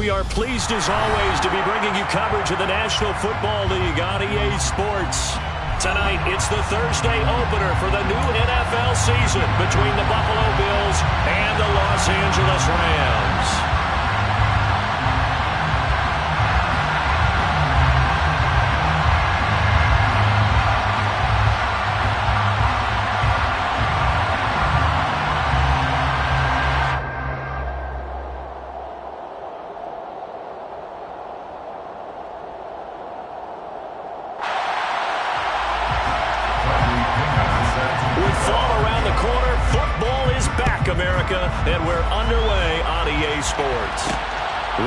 we are pleased as always to be bringing you coverage of the National Football League on EA Sports. Tonight, it's the Thursday opener for the new NFL season between the Buffalo Bills and the Los Angeles Rams. America, and we're underway on EA Sports.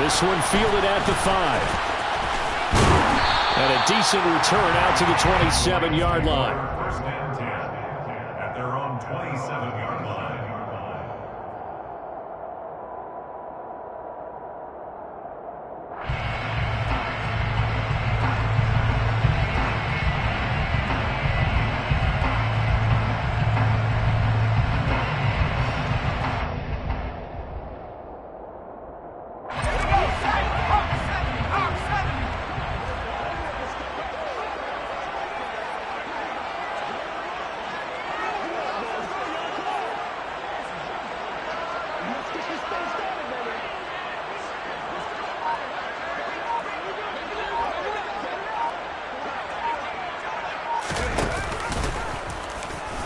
This one fielded at the 5. And a decent return out to the 27-yard line. First and 10 at their own 27-yard line.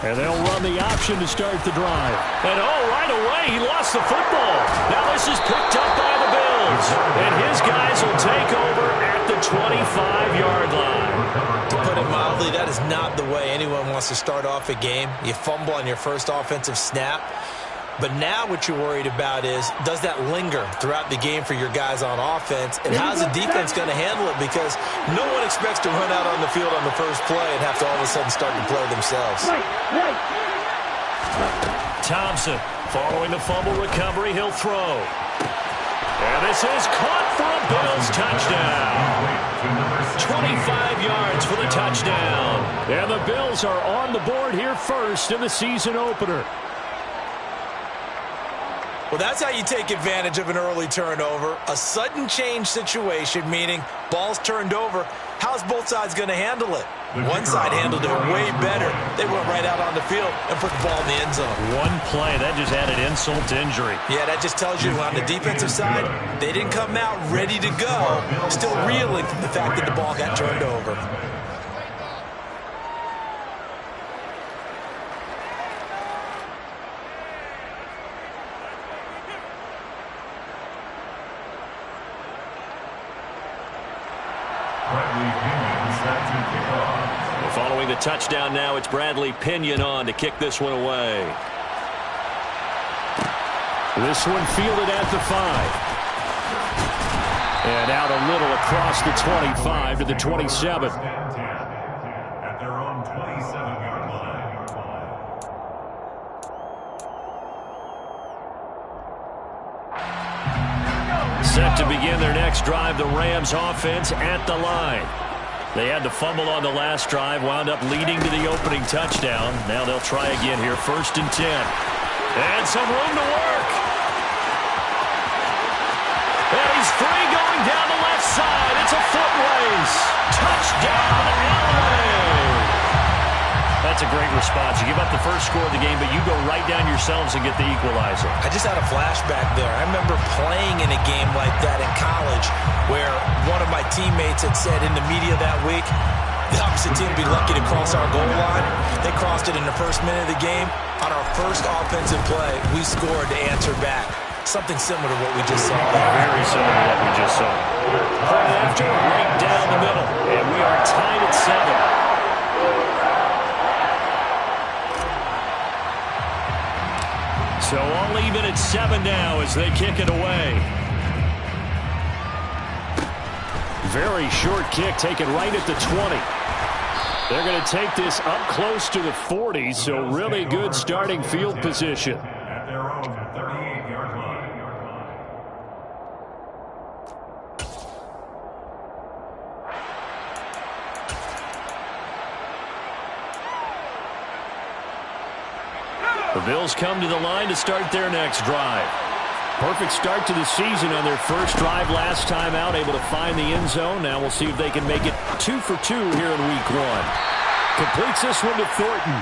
And they'll run the option to start the drive. And right away, he lost the football. Now this is picked up by the Bills. And his guys will take over at the 25-yard line. To put it mildly, that is not the way anyone wants to start off a game. You fumble on your first offensive snap. But now what you're worried about is, does that linger throughout the game for your guys on offense? And how's the defense going to handle it? Because no one expects to run out on the field on the first play and have to all of a sudden start to play themselves. Thompson, following the fumble recovery, he'll throw. And this is caught for a Bills touchdown. 25 yards for the touchdown. And the Bills are on the board here first in the season opener. Well, that's how you take advantage of an early turnover. A sudden change situation, meaning ball's turned over. How's both sides going to handle it? One side handled it way better. They went right out on the field and put the ball in the end zone. One play, that just added insult to injury. Yeah, that just tells you on the defensive side, they didn't come out ready to go, still reeling from the fact that the ball got turned over. Following the touchdown now, it's Bradley Pinion on to kick this one away. This one fielded at the 5. And out a little across the 25 to the 27. At their own 27-yard line. Set to begin their next drive, the Rams offense at the line. They had the fumble on the last drive, wound up leading to the opening touchdown. Now they'll try again here, 1st and 10. And some room to work. And he's free going down the left side. It's a foot race. Touchdown, LA. That's a great response. You give up the first score of the game, but you go right down yourselves and get the equalizer. I just had a flashback there. I remember playing in a game like that in college where one of my teammates had said in the media that week, the opposite team would be lucky to cross our goal line. They crossed it in the first minute of the game. On our first offensive play, we scored to answer back. Something similar to what we just saw. Very similar to what we just saw. Right after, right down the middle. And we are tied at 7. So all even at 7 now as they kick it away. Very short kick taken right at the 20. They're going to take this up close to the 40, so really good starting field position. At their own 38-yard line. The Bills come to the line to start their next drive. Perfect start to the season on their first drive last time out, able to find the end zone. Now we'll see if they can make it 2 for 2 here in week 1. Completes this one to Thornton.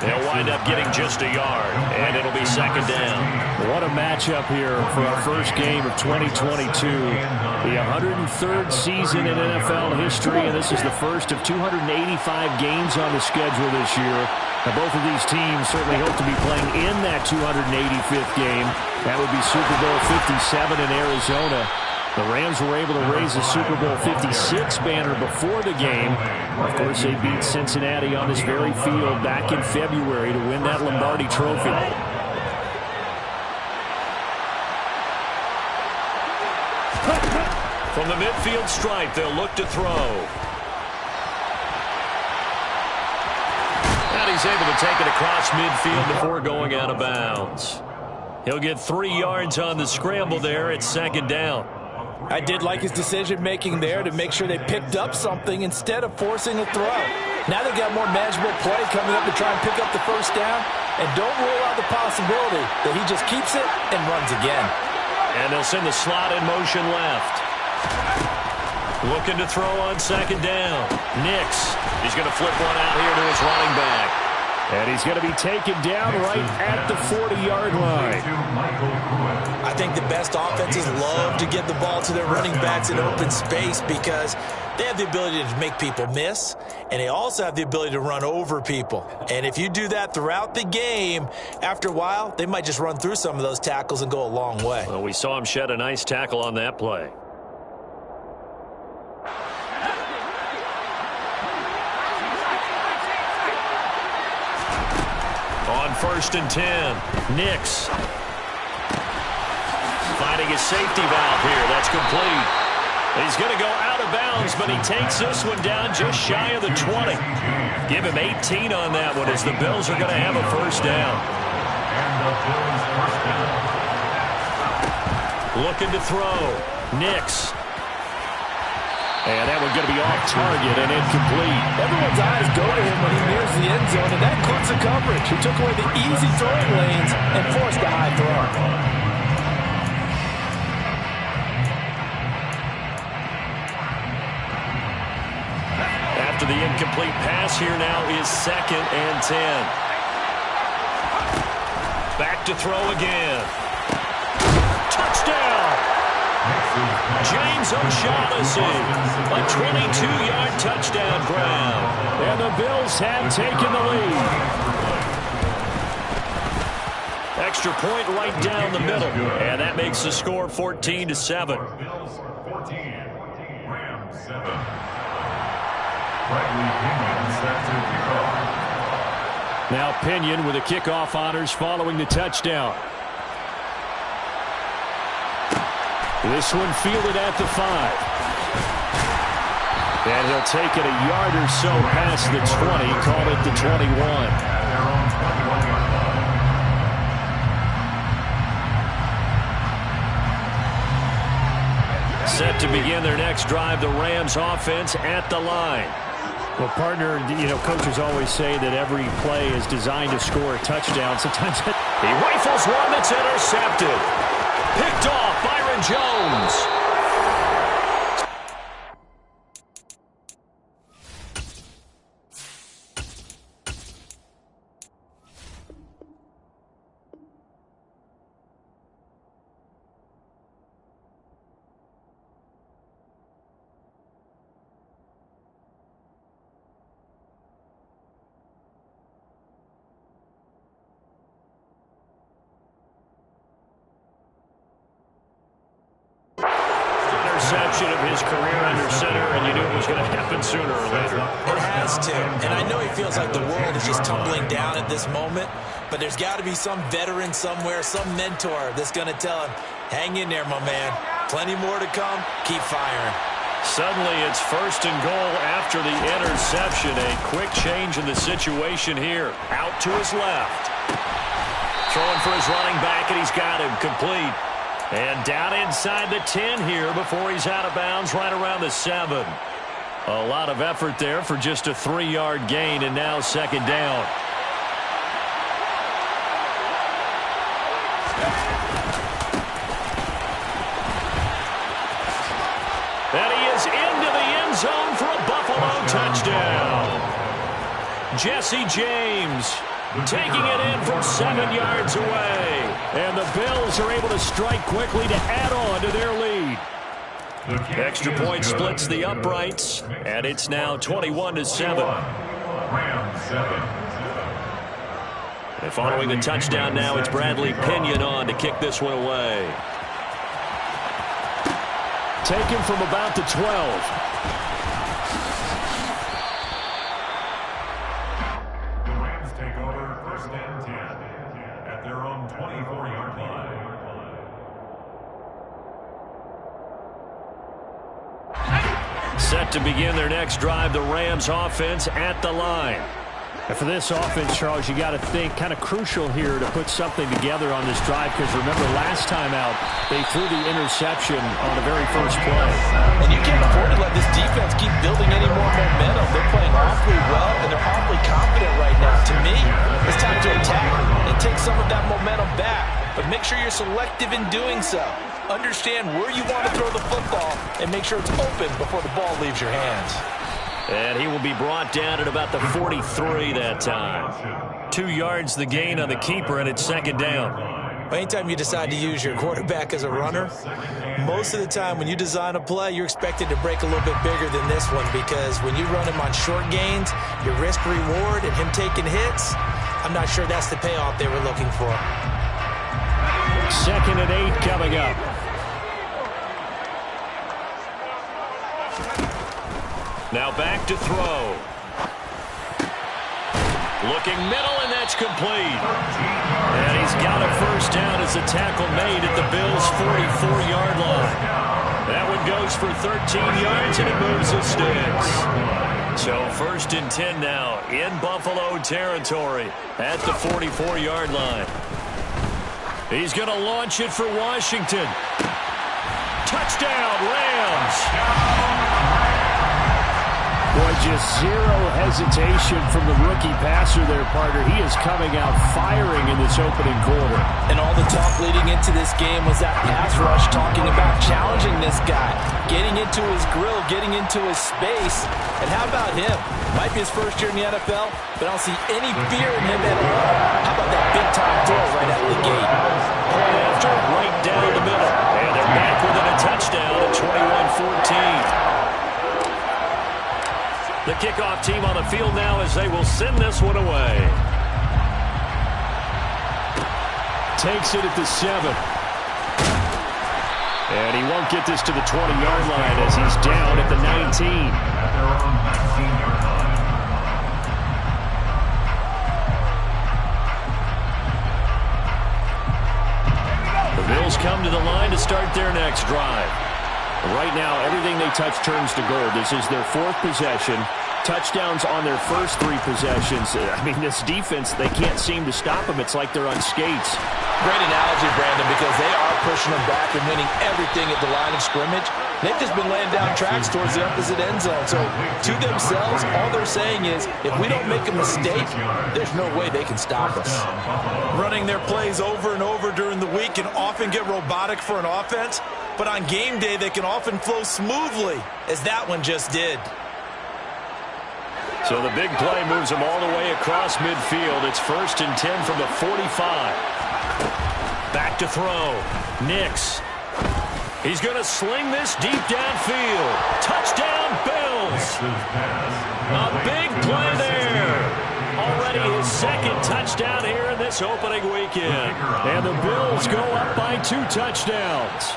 They'll wind up getting just a yard, and it'll be second down. What a matchup here for our first game of 2022. The 103rd season in NFL history, and this is the first of 285 games on the schedule this year. Now, both of these teams certainly hope to be playing in that 285th game. That would be Super Bowl 57 in Arizona. The Rams were able to raise the Super Bowl 56 banner before the game. Of course, they beat Cincinnati on this very field back in February to win that Lombardi Trophy. From the midfield stripe, they'll look to throw. And he's able to take it across midfield before going out of bounds. He'll get 3 yards on the scramble there at second down. I did like his decision-making there to make sure they picked up something instead of forcing a throw. Now they've got more manageable play coming up to try and pick up the first down. And don't rule out the possibility that he just keeps it and runs again. And they'll send the slot in motion left. Looking to throw on second down. Nix. He's going to flip one out here to his running back. And he's going to be taken down right at the 40-yard line. I think the best offenses love to get the ball to their running backs in open space because they have the ability to make people miss, and they also have the ability to run over people. And if you do that throughout the game, after a while, they might just run through some of those tackles and go a long way. Well, we saw him shed a nice tackle on that play. On 1st and 10, Nix. Finding his safety valve here. That's complete. He's going to go out of bounds, but he takes this one down just shy of the 20. Give him 18 on that one as the Bills are going to have a first down. Looking to throw. Nix. And that one's going to be off target and incomplete. Everyone's eyes go to him when he nears the end zone, and that includes the coverage. He took away the easy throwing lanes and forced a high throw. After the incomplete pass, here now is 2nd and 10. Back to throw again. Touchdown! James O'Shaughnessy, a 22-yard touchdown grab. And the Bills have taken the lead. Extra point right down the middle. And that makes the score 14-7. Bills 14, Rams 7. Now Penn with the kickoff honors following the touchdown. This one fielded at the 5. And he'll take it a yard or so past the 20, call it the 21. Set to begin their next drive, the Rams offense at the line. Well, partner, coaches always say that every play is designed to score a touchdown. Sometimes he rifles one that's intercepted. Picked off, Byron Jones. Interception of his career under center, and you knew it was going to happen sooner or later. It has to, and I know he feels like the world is just tumbling down at this moment, but there's got to be some veteran somewhere, some mentor that's going to tell him, hang in there, my man. Plenty more to come. Keep firing. Suddenly it's 1st and goal after the interception. A quick change in the situation here. Out to his left. Throwing for his running back, and he's got him complete. And down inside the 10 here before he's out of bounds right around the 7. A lot of effort there for just a 3-yard gain, and now 2nd down. zone for a Buffalo touchdown. Jesse James taking it in from 7 yards away. And the Bills are able to strike quickly to add on to their lead. Extra point splits the uprights, and it's now 21-7. And following the touchdown now, it's Bradley Penn on to kick this one away. Taken from about the 12. Set to begin their next drive, the Rams offense at the line. And for this offense, Charles, you got to think kind of crucial here to put something together on this drive, because remember last time out they threw the interception on the very first play. And you can't afford to let this defense keep building any more momentum. They're playing awfully well, and they're awfully confident right now. To me, it's time to attack and take some of that momentum back. But make sure you're selective in doing so. Understand where you want to throw the football and make sure it's open before the ball leaves your hands. And he will be brought down at about the 43 that time. 2 yards the gain on the keeper, and it's second down. Anytime you decide to use your quarterback as a runner, most of the time when you design a play, you're expected to break a little bit bigger than this one, because when you run him on short gains, your risk-reward and him taking hits, I'm not sure that's the payoff they were looking for. 2nd and 8 coming up. Now back to throw. Looking middle, and that's complete. And he's got a first down as the tackle made at the Bills' 44-yard line. That one goes for 13 yards, and it moves the sticks. So 1st and 10 now in Buffalo territory at the 44-yard line. He's going to launch it for Washington. Touchdown, Rams. Boy, just zero hesitation from the rookie passer there, partner. He is coming out firing in this opening quarter. And all the talk leading into this game was that pass rush, talking about challenging this guy, getting into his grill, getting into his space. And how about him? Might be his first year in the NFL, but I don't see any fear in him at all. How about that big-time throw right out of the gate? Point after, right down the middle. And they're back within a touchdown at 21-14. The kickoff team on the field now as they will send this one away. Takes it at the 7. And he won't get this to the 20-yard line as he's down at the 19. The Bills come to the line to start their next drive. Right now, everything they touch turns to gold. This is their 4th possession. Touchdowns on their first 3 possessions. I mean, this defense, they can't seem to stop them. It's like they're on skates. Great analogy, Brandon, because they are pushing them back and winning everything at the line of scrimmage. They've just been laying down tracks towards the opposite end zone. So, to themselves, all they're saying is, if we don't make a mistake, there's no way they can stop us. Running their plays over and over during the week can often get robotic for an offense, but on game day, they can often flow smoothly, as that one just did. So the big play moves them all the way across midfield. It's 1st and 10 from the 45. Back to throw. Nix. He's going to sling this deep downfield. Touchdown, Bills. A big play there. Already his 2nd touchdown here in this opening weekend. And the Bills go up by 2 touchdowns.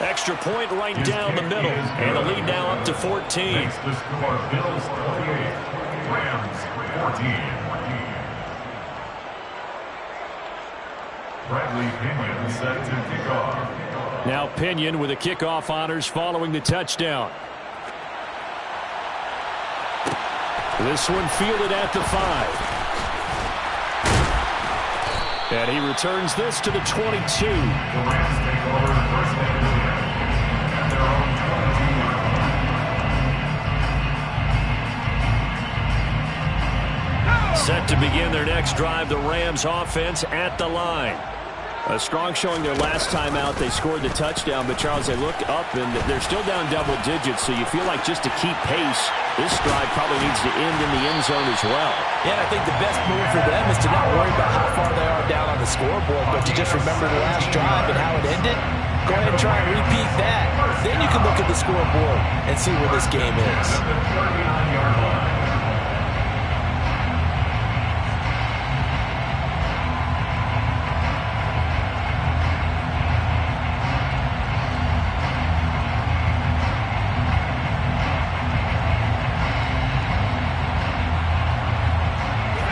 Extra point right down the middle. And the lead now up to 14. Makes the score Bills 48, Rams 14. Bradley Penn set to kick off. Now Penn with the kickoff honors following the touchdown. This one fielded at the 5. And he returns this to the 22. The Rams take over 1st and 10 at their own 22. Set to begin their next drive, the Rams offense at the line. A strong showing their last time out. They scored the touchdown, but Charles, they look up and they're still down double digits, so you feel like just to keep pace, this drive probably needs to end in the end zone as well. Yeah, and I think the best move for them is to not worry about how far they are down on the scoreboard, but to just remember the last drive and how it ended. Go ahead and try and repeat that. Then you can look at the scoreboard and see where this game is.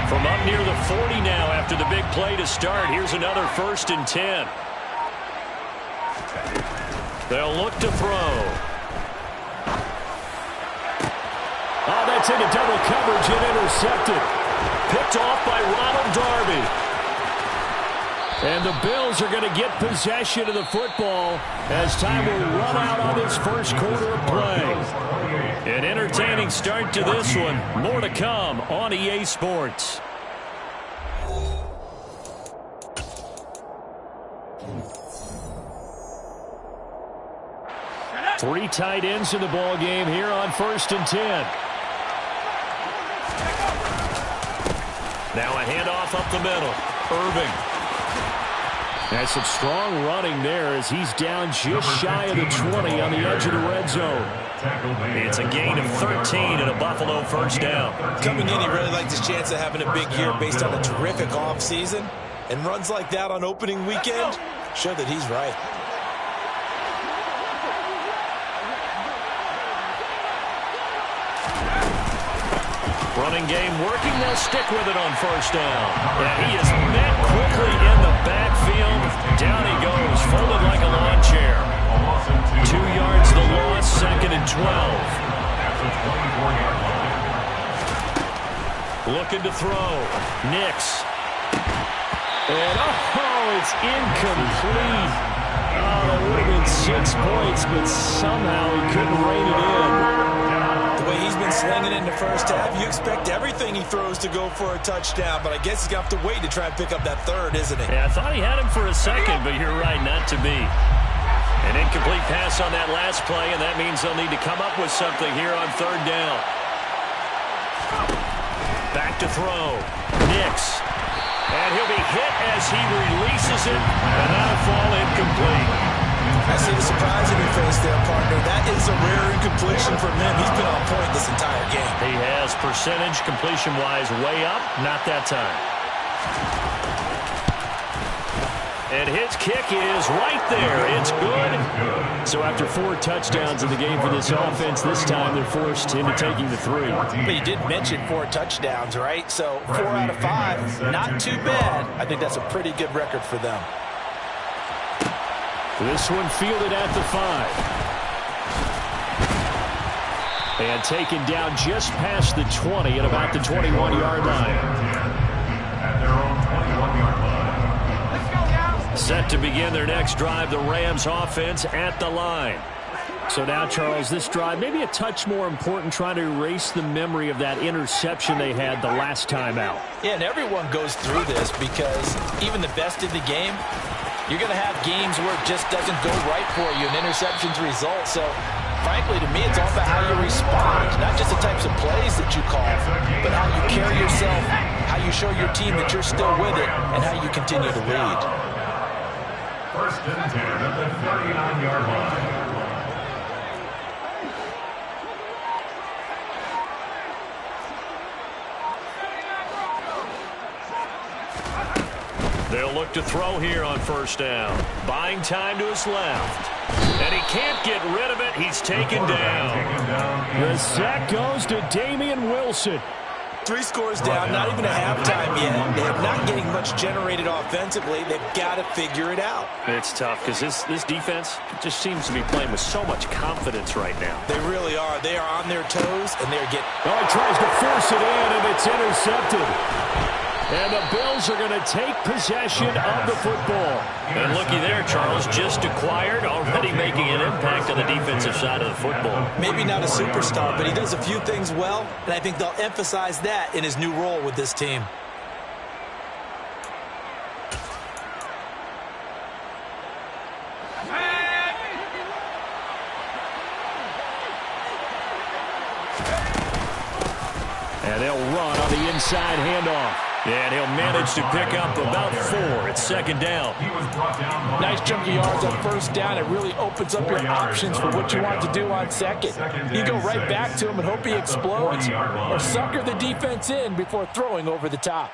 From up near the 40 now after the big play to start. Here's another 1st and 10. They'll look to throw. Oh, that's into double coverage and intercepted. Picked off by Ronald Darby. And the Bills are going to get possession of the football as time will run out on this first quarter of play. An entertaining start to this one. More to come on EA Sports. Three tight ends in the ball game here on 1st and 10. Now a handoff up the middle. Irving. That's some strong running there as he's down just shy of the 20 on the edge of the red zone. It's a gain of 13 and a Buffalo first down. Coming in, he really liked his chance of having a big year based on a terrific offseason. And runs like that on opening weekend show that he's right. Running game working. They'll stick with it on first down. And he is met quickly in the backfield. Down he goes, folded like a lawn chair. 2 yards the loss, 2nd and 12. Looking to throw. Nix. And it's incomplete. Oh, that would have been 6 points, but somehow he couldn't rein it in. The way he's been slinging in the first half, you expect everything he throws to go for a touchdown, but I guess he's going to have to wait to try and pick up that third, isn't he? Yeah, I thought he had him for a second, but you're right, not to be. An incomplete pass on that last play, and that means they'll need to come up with something here on 3rd down. Back to throw. Nix. And he'll be hit as he releases it, and that'll fall incomplete. I see the surprise in your face there, partner. That is a rare incompletion from him. He's been on point this entire game. He has percentage completion-wise way up. Not that time. And his kick is right there. It's good. So after 4 touchdowns in the game for this offense, this time they're forced into taking the 3. But you did mention 4 touchdowns, right? So 4 out of 5, not too bad. I think that's a pretty good record for them. This one fielded at the 5. And taken down just past the 20 at about the 21-yard line. At their own 21-yard line. Set to begin their next drive, the Rams offense at the line. So now, Charles, this drive maybe a touch more important, trying to erase the memory of that interception they had the last time out. Yeah, and everyone goes through this because even the best in the game, you're going to have games where it just doesn't go right for you, and interceptions result. So, frankly, to me, it's all about how you respond, not just the types of plays that you call, but how you carry yourself, how you show your team that you're still with it, and how you continue to lead. 1st and 10 at the 39-yard line. They'll look to throw here on 1st down. Buying time to his left. And he can't get rid of it. He's taken down. The sack goes to Damian Wilson. 3 scores down, not even a halftime yet. They're not getting much generated offensively. They've got to figure it out. It's tough because this defense just seems to be playing with so much confidence right now. They really are. They are on their toes, and they're getting... Oh, he tries to force it in, and it's intercepted. And the Bills are going to take possession of the football. And looky there, Charles, just acquired, already making an impact on the defensive side of the football. Maybe not a superstar, but he does a few things well, and I think they'll emphasize that in his new role with this team. And they'll run on the inside handoff. And he'll manage to pick up about 4. It's second down. Nice chunk of yards on first down. It really opens up your options for what you want to do on second. You go right back to him and hope he explodes, or sucker the defense in before throwing over the top.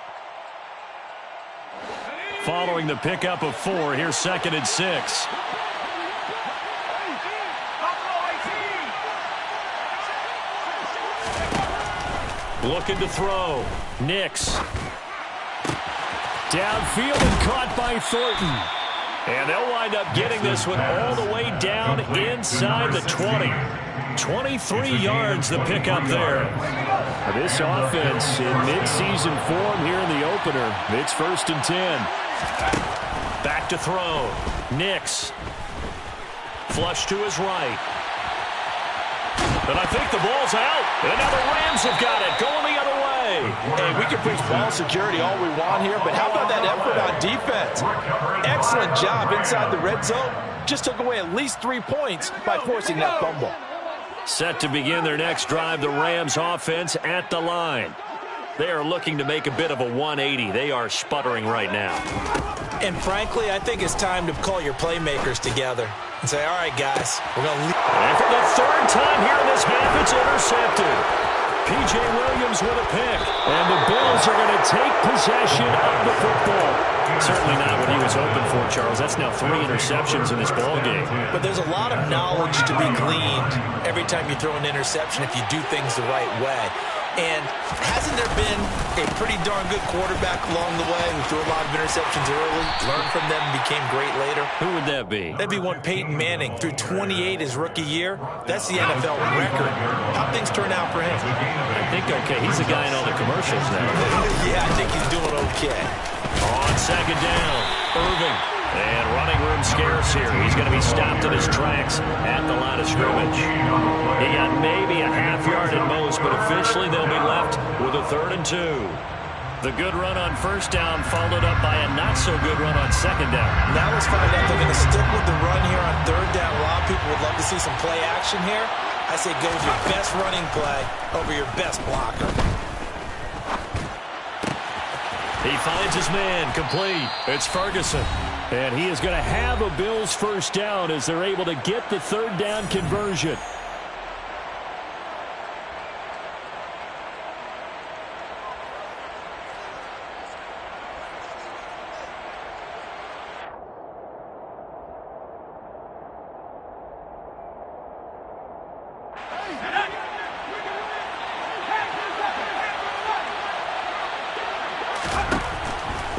Following the pickup of 4, here's second and 6. Looking to throw. Nix. Downfield and caught by Thornton. And they'll wind up getting this one all the way down inside the 20. 23 yards the pickup there. This offense in midseason form here in the opener. It's first and 10. Back to throw. Nix. Flush to his right. And I think the ball's out. And now the Rams have got it. Going the other way. Hey, we can preach ball security all we want here, but how about that effort on defense? Excellent job inside the red zone. Just took away at least 3 points by forcing that fumble. Set to begin their next drive, the Rams offense at the line. They are looking to make a bit of a 180. They are sputtering right now. And frankly, I think it's time to call your playmakers together and say, all right, guys, we're going to leave. And for the 3rd time here in this half, it's intercepted. P.J. Williams with a pick. And the Bills are going to take possession of the football. Certainly not what he was hoping for, Charles. That's now 3 interceptions in this ball game. But there's a lot of knowledge to be gleaned every time you throw an interception if you do things the right way. And hasn't there been a pretty darn good quarterback along the way who threw a lot of interceptions early, learned from them, and became great later? Who would that be? That'd be one Peyton Manning. Threw 28 his rookie year. That's the NFL record. How things turn out for him? I think okay. He's the guy in all the commercials now. Yeah, I think he's doing okay. On second down, Irving. And running room scarce here. He's going to be stopped in his tracks at the line of scrimmage. He got maybe a half yard at most, but officially they'll be left with a 3rd and 2. The good run on first down followed up by a not-so-good run on second down. Now let's find out if they're going to stick with the run here on 3rd down. A lot of people would love to see some play action here. I say go with your best running play over your best blocker. He finds his man, complete. It's Ferguson. And he is going to have a Bills first down as they're able to get the 3rd down conversion.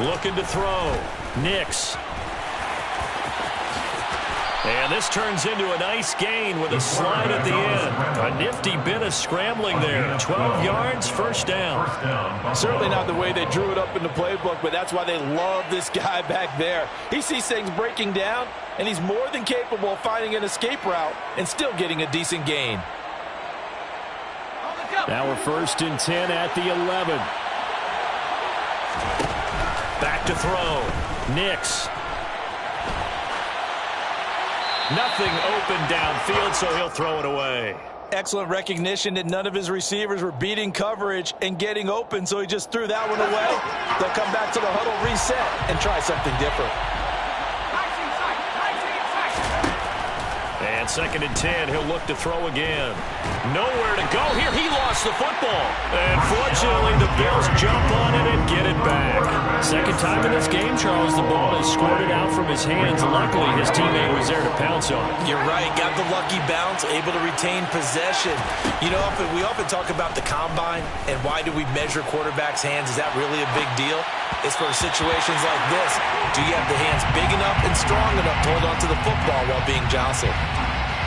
Looking to throw. Nix. And this turns into a nice gain with a slide at the end. A nifty bit of scrambling there. 12 yards, first down. Certainly not the way they drew it up in the playbook, but that's why they love this guy back there. He sees things breaking down, and he's more than capable of finding an escape route and still getting a decent gain. Now we're 1st and 10 at the 11. Back to throw. Nix. Nothing open downfield, so he'll throw it away. Excellent recognition that none of his receivers were beating coverage and getting open, so he just threw that one away. They'll come back to the huddle, reset, and try something different. And 2nd and 10, he'll look to throw again. Nowhere to go here. He lost the football. And fortunately, the Bills jump on it and get it back. Second time in this game, Charles, the ball is squirted out from his hands. Luckily, his teammate was there to pounce on it. You're right. Got the lucky bounce, able to retain possession. You know, we often talk about the combine and why do we measure quarterbacks' hands. Is that really a big deal? It's for situations like this. Do you have the hands big enough and strong enough to hold on to the football while being jostled?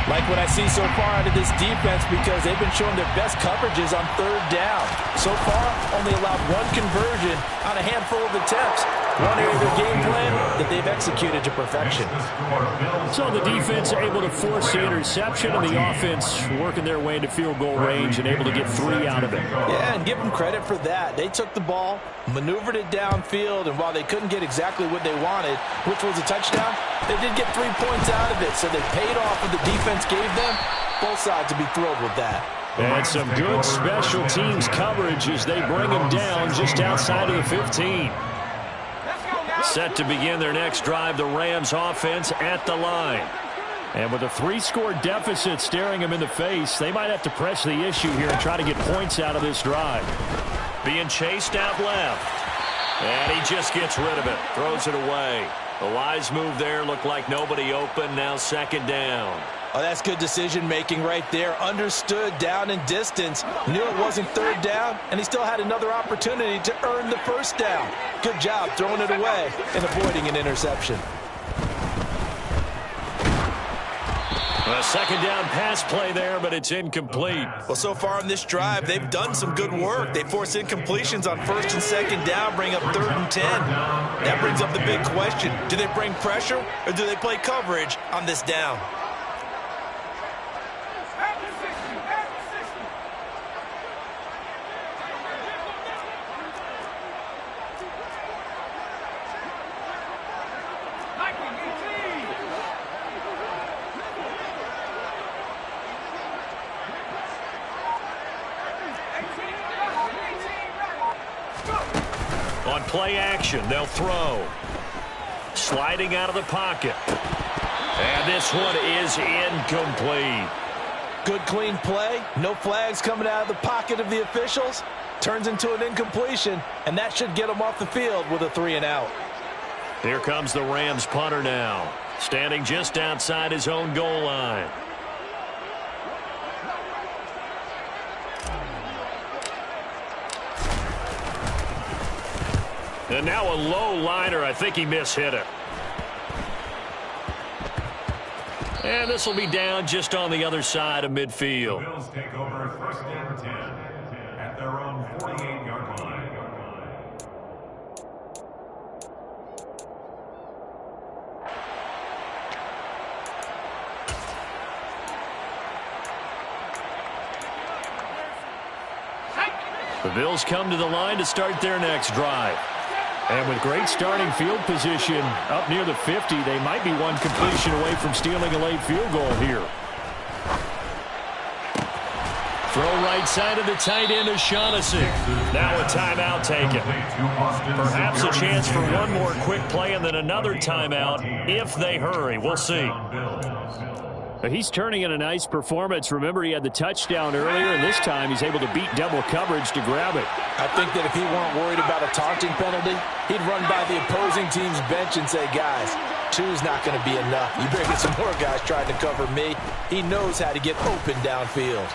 Like what I see so far out of this defense because they've been showing their best coverages on 3rd down. So far, only allowed 1 conversion on a handful of attempts. One area of their game plan that they've executed to perfection. So the defense able to force the interception, and the offense working their way into field goal range and able to get 3 out of it. Yeah, and give them credit for that. They took the ball, maneuvered it downfield, and while they couldn't get exactly what they wanted, which was a touchdown, they did get 3 points out of it, so they paid off what the defense gave them. Both sides would be thrilled with that. And some good special teams coverage as they bring him down just outside of the 15. Set to begin their next drive, the Rams offense at the line. And with a 3-score deficit staring them in the face, they might have to press the issue here and try to get points out of this drive. Being chased out left. And he just gets rid of it. Throws it away. The wise move there. Looked like nobody open. Now 2nd down. Oh, that's good decision-making right there. Understood down and distance. Knew it wasn't 3rd down, and he still had another opportunity to earn the 1st down. Good job throwing it away and avoiding an interception. A 2nd down pass play there, but it's incomplete. Well, so far in this drive, they've done some good work. They force incompletions on 1st and 2nd down, bring up 3rd and 10. That brings up the big question. Do they bring pressure, or do they play coverage on this down? On play action, they'll throw. Sliding out of the pocket. And this one is incomplete. Good clean play. No flags coming out of the pocket of the officials. Turns into an incompletion, and that should get him off the field with a 3-and-out. Here comes the Rams punter now. Standing just outside his own goal line. And now a low liner. I think he mishit it. And this will be down just on the other side of midfield. The Bills take over 1st and 10 at their own 48-yard line. The Bills come to the line to start their next drive. And with great starting field position up near the 50, they might be one completion away from stealing a late field goal here. Throw right side of the tight end of Shaughnessy. Now a timeout taken. Perhaps a chance for one more quick play and then another timeout if they hurry. We'll see. He's turning in a nice performance. Remember, he had the touchdown earlier, and this time he's able to beat double coverage to grab it. I think that if he weren't worried about a taunting penalty, he'd run by the opposing team's bench and say, guys, 2's not going to be enough. You better get some more guys trying to cover me. He knows how to get open downfield.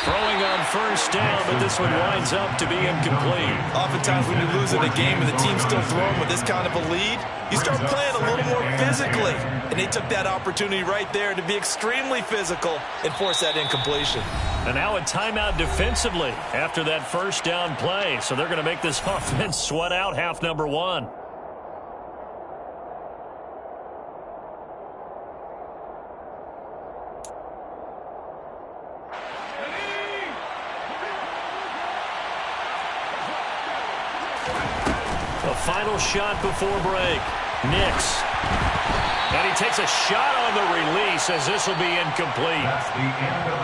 Throwing on 1st down, but this one winds up to be incomplete. Oftentimes when you lose in a game and the team's still throwing with this kind of a lead, you start playing a little more physically. And they took that opportunity right there to be extremely physical and force that incompletion. And now a timeout defensively after that 1st down play. So they're going to make this offense sweat out half number 1. Final shot before break. Nix. And he takes a shot on the release as this will be incomplete.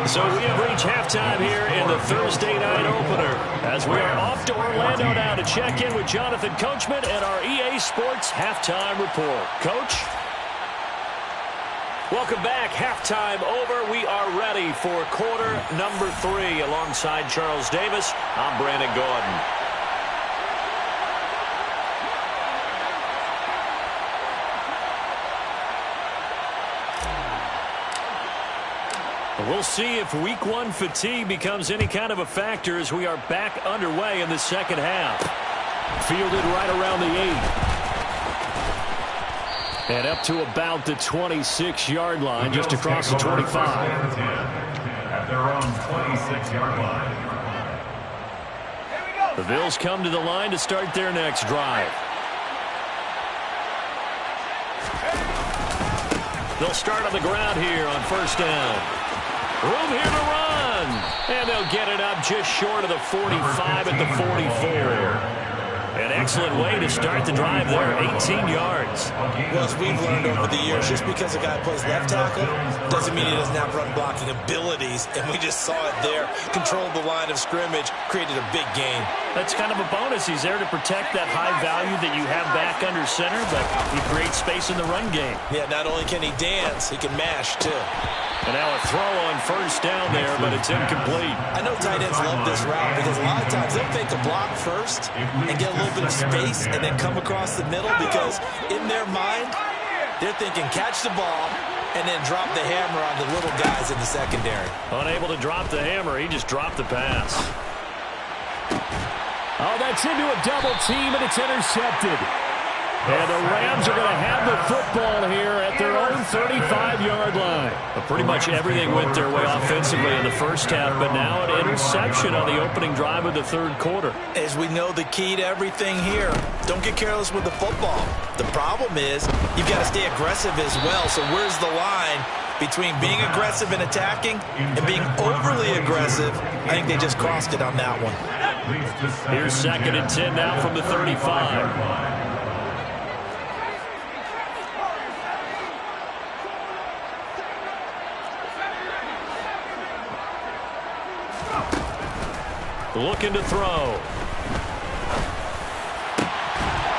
So we have reached halftime here in the Thursday night opener as we are off to Orlando now to check in with Jonathan Coachman and our EA Sports Halftime Report. Coach? Welcome back. Halftime over. We are ready for quarter number 3 alongside Charles Davis. I'm Brandon Gordon. We'll see if week 1 fatigue becomes any kind of a factor as we are back underway in the 2nd half. Fielded right around the 8. And up to about the 26-yard line, just across the 25. At their own 26-yard line. The Bills come to the line to start their next drive. They'll start on the ground here on 1st down. Room here to run. And they'll get it up just short of the 45 at the 44. An excellent way to start the drive there, 18 yards. Well, as we've learned over the years, just because a guy plays left tackle doesn't mean he doesn't have run blocking abilities, and we just saw it there. Controlled the line of scrimmage, created a big gain. That's kind of a bonus. He's there to protect that high value that you have back under center, but he creates space in the run game. Yeah, not only can he dance, he can mash, too. And now a throw on first down there, but it's incomplete. I know tight ends love this route because a lot of times they'll take a block first and get a little bit of space and then come across the middle because in their mind, they're thinking catch the ball and then drop the hammer on the little guys in the secondary. Unable to drop the hammer, he just dropped the pass. Oh, that's into a double team, and it's intercepted. And the Rams are going to have the football here at their own 35-yard line. But pretty much everything went their way offensively in the first half, but now an interception on the opening drive of the third quarter. As we know, the key to everything here, don't get careless with the football. The problem is you've got to stay aggressive as well. So where's the line between being aggressive and attacking and being overly aggressive? I think they just crossed it on that one. Here's 2nd and 10 now from the 35. Looking to throw.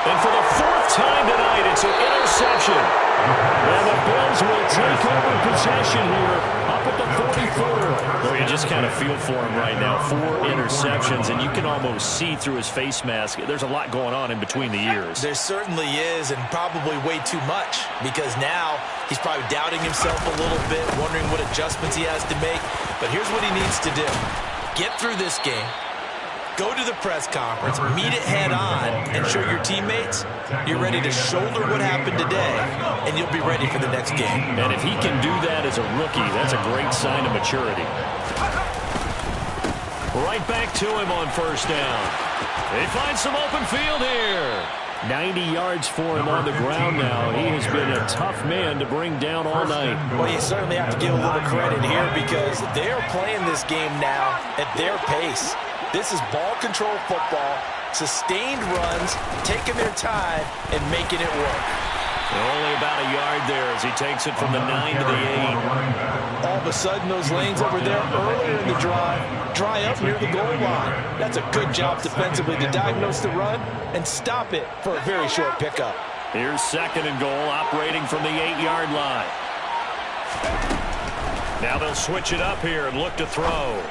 And for the 4th time tonight, it's an interception. And the Bills will take over possession here up at the 44. Well, you just kind of feel for him right now. 4 interceptions, and you can almost see through his face mask. There's a lot going on in between the ears. There certainly is, and probably way too much, because now he's probably doubting himself a little bit, wondering what adjustments he has to make. But here's what he needs to do. Get through this game, go to the press conference, meet it head on, and show your teammates you're ready to shoulder what happened today, and you'll be ready for the next game. And if he can do that as a rookie, that's a great sign of maturity. Right back to him on first down. They find some open field here. 90 yards for him on the ground now. He has been a tough man to bring down all night. Well, you certainly have to give a little credit here because they're playing this game now at their pace. This is ball control football, sustained runs, taking their time, and making it work. Only about a yard there as he takes it from the 9 to the 8. All of a sudden, those lanes over there earlier in the drive dry up near the goal line. That's a good job defensively to diagnose the run and stop it for a very short pickup. Here's 2nd and goal, operating from the 8-yard line. Now they'll switch it up here and look to throw.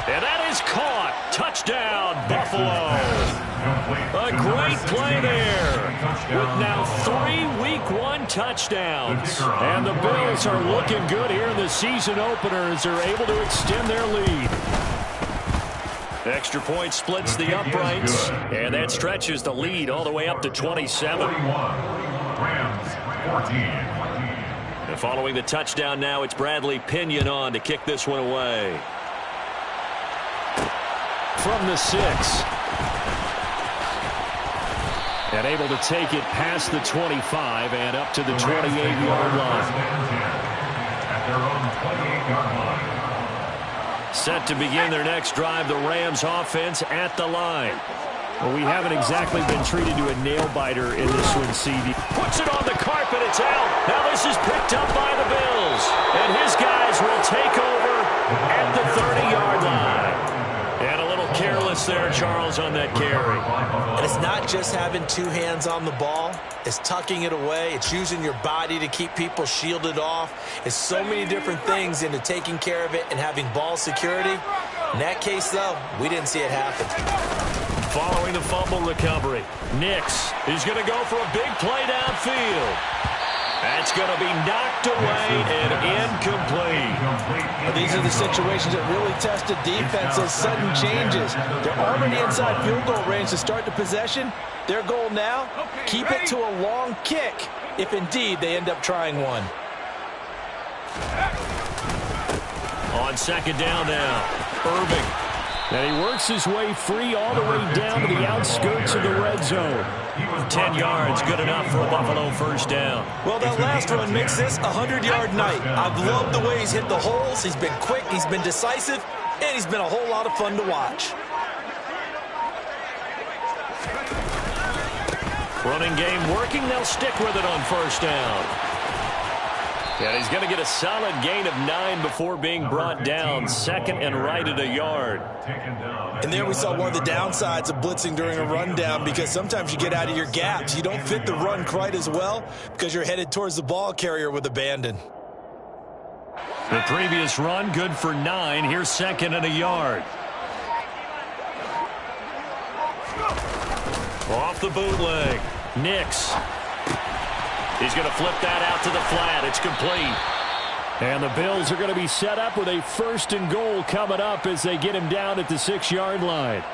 And that is caught. Touchdown, Buffalo. A great play there. With now 3 Week 1 touchdowns. And the Bills are looking good here in the season opener as they're able to extend their lead. Extra point splits the uprights. And that stretches the lead all the way up to 27. Rams 14. And following the touchdown now, it's Bradley Pinion on to kick this one away. From the 6. And able to take it past the 25 and up to the 28-yard line. At their own 28-yard line. Set to begin their next drive, the Rams offense at the line. Well, we haven't exactly been treated to a nail-biter in this one, CD. Puts it on the carpet, it's out. Now this is picked up by the Bills. And his guys will take over at the 30-yard line. And a little careless there, Charles, on that carry. And it's not just having 2 hands on the ball. It's tucking it away. It's using your body to keep people shielded off. It's so many different things into taking care of it and having ball security. In that case, though, we didn't see it happen. Following the fumble recovery, Nix is going to go for a big play downfield. That's going to be knocked away and incomplete. Well, these are the situations that really test the defense as sudden changes. They're already inside field goal range to start the possession. Their goal now, keep it to a long kick if indeed they end up trying one. On 2nd down now, Irving. And he works his way free all the way down to the outskirts of the red zone. 10 yards, good enough for a Buffalo first down. Well, that last run makes this a 100-yard night. I've loved the way he's hit the holes. He's been quick, he's been decisive, and he's been a whole lot of fun to watch. Running game working. They'll stick with it on first down. And he's going to get a solid gain of 9 before being brought down. Second and right at a yard. And there we saw one of the downsides of blitzing during a rundown, because sometimes you get out of your gaps. You don't fit the run quite as well because you're headed towards the ball carrier with abandon. The previous run good for 9. Here's second and a yard. Off the bootleg. Nix. He's going to flip that out to the flat. It's complete. And the Bills are going to be set up with a 1st and goal coming up as they get him down at the 6-yard line.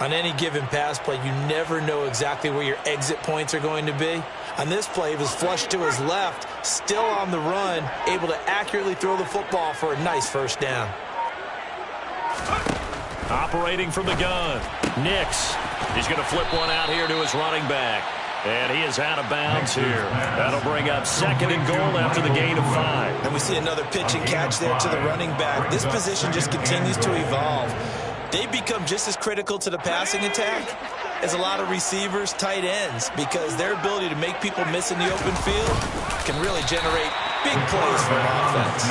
On any given pass play, you never know exactly where your exit points are going to be. On this play, he was flushed to his left, still on the run, able to accurately throw the football for a nice first down. Operating from the gun. Nix. He's going to flip one out here to his running back. And he is out of bounds here. That'll bring up 2nd and goal after the gain of 5. And we see another pitch and catch there to the running back. This position just continues to evolve. They become just as critical to the passing attack as a lot of receivers, tight ends, because their ability to make people miss in the open field can really generate big plays for an offense.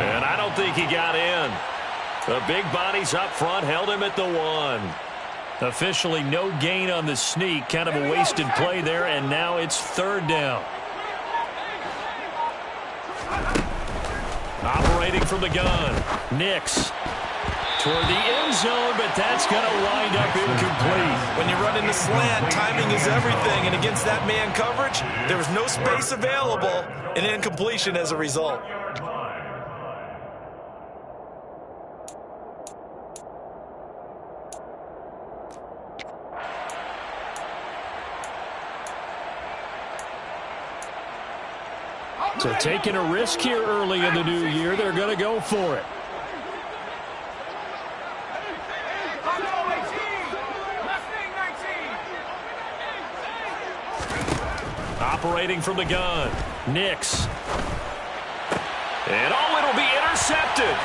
And I don't think he got in. The big bodies up front held him at the 1. Officially no gain on the sneak. Kind of a wasted play there, and now it's 3rd down. Operating from the gun. Nix. Toward the end zone, but that's going to wind up incomplete. When you run in the slant, timing is everything, and against that man coverage, there was no space available, and incompletion as a result. So taking a risk here early in the new year, they're going to go for it. Operating from the gun. Nix. And it'll be intercepted.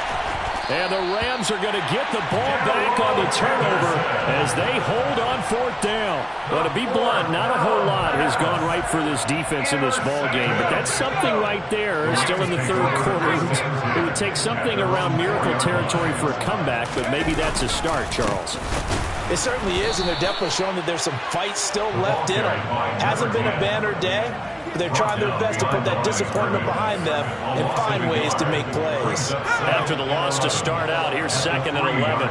And the Rams are going to get the ball back on the turnover as they hold on 4th down. But to be blunt, not a whole lot has gone right for this defense in this ball game. But that's something right there. Still in the 3rd quarter. It would take something around miracle territory for a comeback, but maybe that's a start, Charles. It certainly is, and they're definitely showing that there's some fight still left in them. Hasn't been a banner day, but they're trying their best to put that disappointment behind them and find ways to make plays. After the loss to start out, here's 2nd and 11.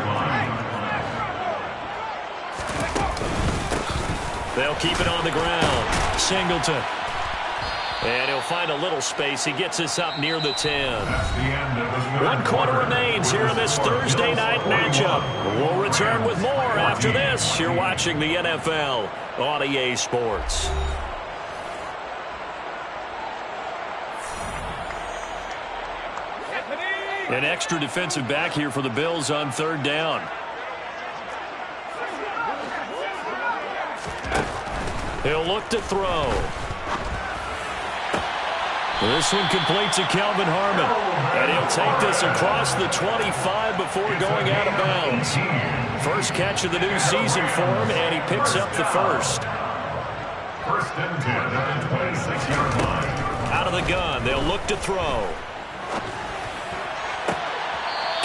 They'll keep it on the ground. Singleton. And he'll find a little space. He gets us up near the 10. 1 quarter remains here in this Thursday night matchup. We'll return with more after this. You're watching the NFL on EA Sports. An extra defensive back here for the Bills on 3rd down. He'll look to throw. This one completes to Kelvin Harmon. And he'll take this across the 25 before going out of bounds. First catch of the new season for him, and he picks up the first. 1st and 10 at the 26-yard line. Out of the gun, they'll look to throw.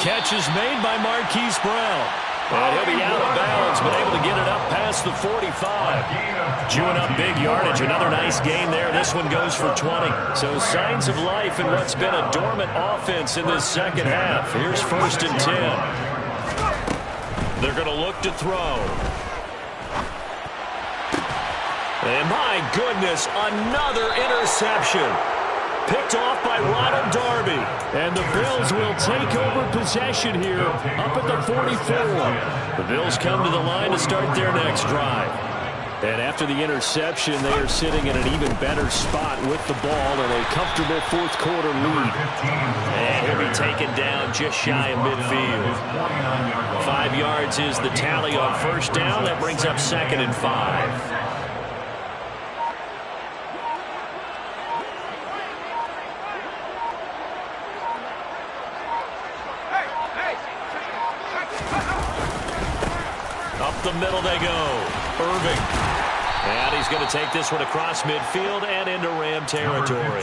Catch is made by Marquise Brown. And he'll be out of bounds, but able to get it up past the 45. Chewing up big yardage. Another nice gain there. This one goes for 20. So signs of life in what's been a dormant offense in this second half. Here's 1st and 10. They're going to look to throw. And my goodness, another interception. Picked off by Ronald Darby. And the Bills will take over possession here up at the 44. The Bills come to the line to start their next drive. And after the interception, they are sitting in an even better spot with the ball in a comfortable 4th quarter lead. And he'll be taken down just shy of midfield. 5 yards is the tally on 1st down. That brings up 2nd and 5. Up the middle they go. Irving. And he's going to take this one across midfield and into Ram territory.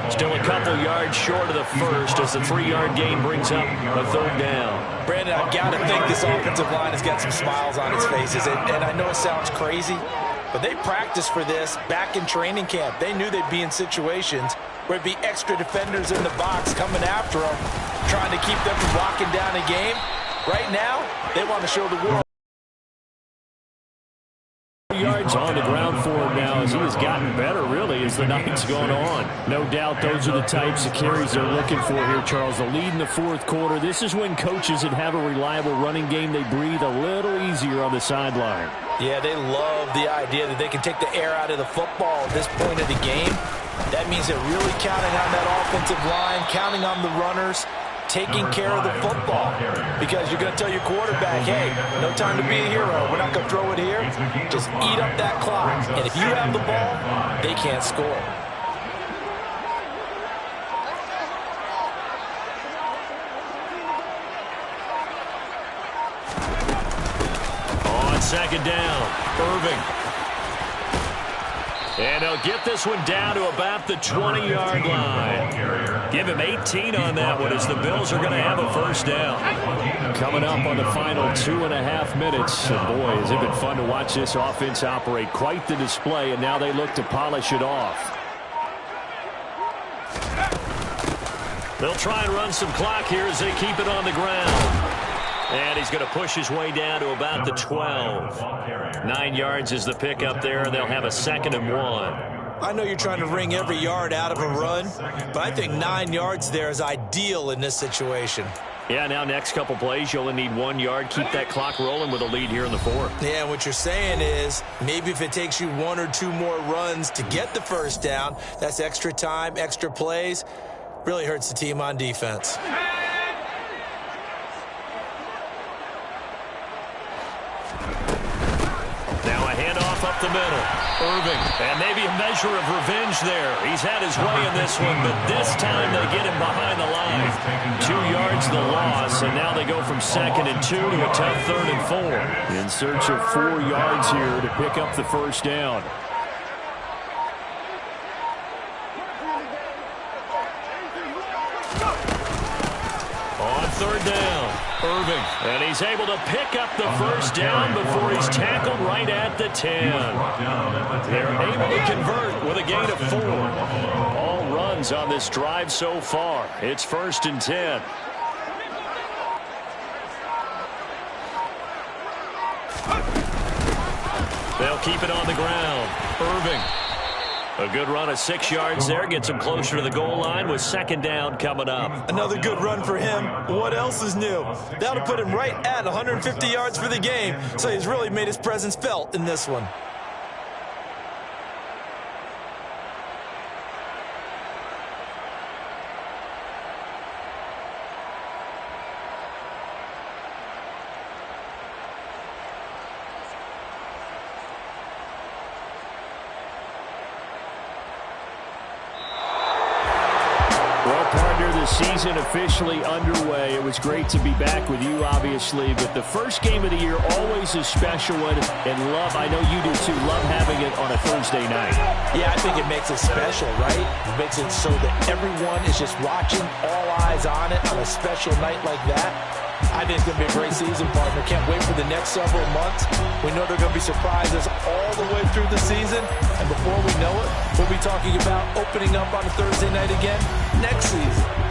Still a couple yards short of the first as the 3-yard gain brings up a third down. Brandon, I've got to think this offensive line has got some smiles on its faces. And I know it sounds crazy, but they practiced for this back in training camp. They knew they'd be in situations where it'd be extra defenders in the box coming after them, trying to keep them from locking down a game. Right now, they want to show the world. Yards on the ground for him now as he has gotten better, really, as the night's gone on. No doubt those are the types of carries they're looking for here, Charles. The lead in the fourth quarter. This is when coaches that have a reliable running game, they breathe a little easier on the sideline. Yeah, they love the idea that they can take the air out of the football at this point of the game. That means they're really counting on that offensive line, counting on the runners, taking care of the football, because you're going to tell your quarterback, hey, no time to be a hero. We're not going to throw it here. Just eat up that clock. And if you have the ball, they can't score. On second down, Irving. And he'll get this one down to about the 20-yard line. Give him 18 on that one as the Bills are going to have a first down. Coming up on the final 2.5 minutes. And boy, has it been fun to watch this offense operate. Quite the display, and now they look to polish it off. They'll try and run some clock here as they keep it on the ground. And he's going to push his way down to about the 12. 9 yards is the pickup there, and they'll have a 2nd and 1. I know you're trying to wring every yard out of a run, but I think 9 yards there is ideal in this situation. Yeah, now next couple plays, you only need 1 yard. Keep that clock rolling with a lead here in the fourth. Yeah, what you're saying is maybe if it takes you 1 or 2 more runs to get the first down, that's extra time, extra plays. Really hurts the team on defense. Now a handoff up the middle. Irving. And maybe a measure of revenge there. He's had his way in this one, but this time they get him behind the line. 2 yards the loss, and now they go from 2nd and 2 to a tough 3rd and 4. In search of 4 yards here to pick up the first down. On 3rd down, Irving. And he's able to pick up the first down before he's tackled right at the 10. They're able to convert with a gain of 4. All runs on this drive so far. It's 1st and 10. They'll keep it on the ground. Irving. A good run of 6 yards there. Gets him closer to the goal line with 2nd down coming up. Another good run for him. What else is new? That'll put him right at 150 yards for the game. So he's really made his presence felt in this one. Season officially underway. It was great to be back with you, obviously, but the first game of the year always a special one, and love, I know you do too, love having it on a Thursday night. Yeah, I think it makes it special, right? It makes it so that everyone is just watching, all eyes on it on a special night like that. I think it's going to be a great season, partner. Can't wait for the next several months. We know there are going to be surprises all the way through the season, and before we know it, we'll be talking about opening up on a Thursday night again next season.